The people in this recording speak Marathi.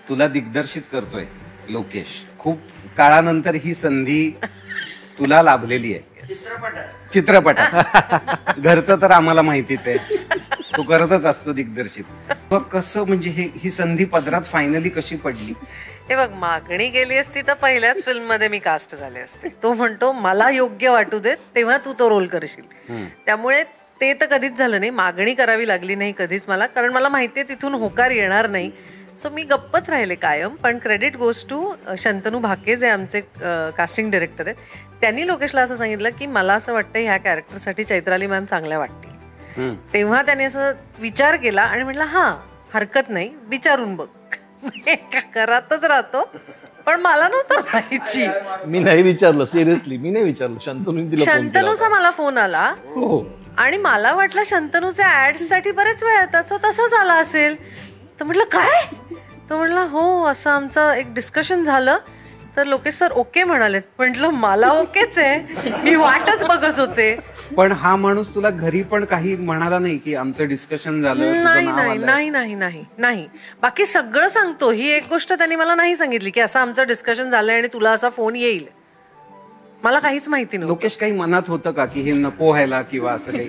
तुला दिग्दर्शित करतोय लोकेश. खूप काळानंतर ही संधी तुला लाभलेली आहे चित्रपटात. घरचं तर आम्हाला माहितीच आहे, तू करतच असतो दिग्दर्शित. मग कसं म्हणजे ही संधी पदरात फायनली कशी पडली? हे बघ, मागणी गेली असती तर पहिल्याच फिल्म मध्ये मी कास्ट झाले असते. तो म्हणतो मला योग्य वाटू देत तेव्हा तू तो रोल करशील. त्यामुळे ते तर कधीच झालं नाही. मागणी करावी लागली नाही कधीच मला, कारण मला माहितीये तिथून होकार येणार नाही. सो मी गप्पच राहिले कायम. पण क्रेडिट गोज टू शंतनू भाके जे आमचे कास्टिंग डायरेक्टर आहेत. त्यांनी लोकेशला असं सांगितलं की मला असं वाटतं ह्या कॅरेक्टरसाठी चैत्राली मॅम चांगल्या वाटतील. तेव्हा त्याने असं विचार केला आणि म्हटलं हा हरकत नाही, विचारून बघ. घरातच राहतो, पण मला नव्हतं माहिती. मी नाही विचारलं, सिरियसली मी नाही विचारलं. शंतनूचा मला फोन आला आणि मला वाटलं शंतनूच्या ऍड्स साठी बरेच वेळ येतात, तसं झालं असेल. तर म्हटलं काय? तर म्हटलं हो, असं आमचं एक डिस्कशन झालं तर लोकेश सर ओके म्हणाले. म्हटलं मला ओकेच आहे, मी वाटच बघत होते. पण हा माणूस तुला घरी पण काही म्हणाला नाही की आमचं डिस्कशन झालं? नाही नाही नाही नाही नाही नाही, बाकी सगळं सांगतो. ही एक गोष्ट त्यांनी मला नाही सांगितली की असं आमचं डिस्कशन झालंय आणि तुला असा फोन येईल. मला काहीच माहिती नव्हतं. लोकेश काही मनात होतं का की हे नको व्हायला किंवा असं काही?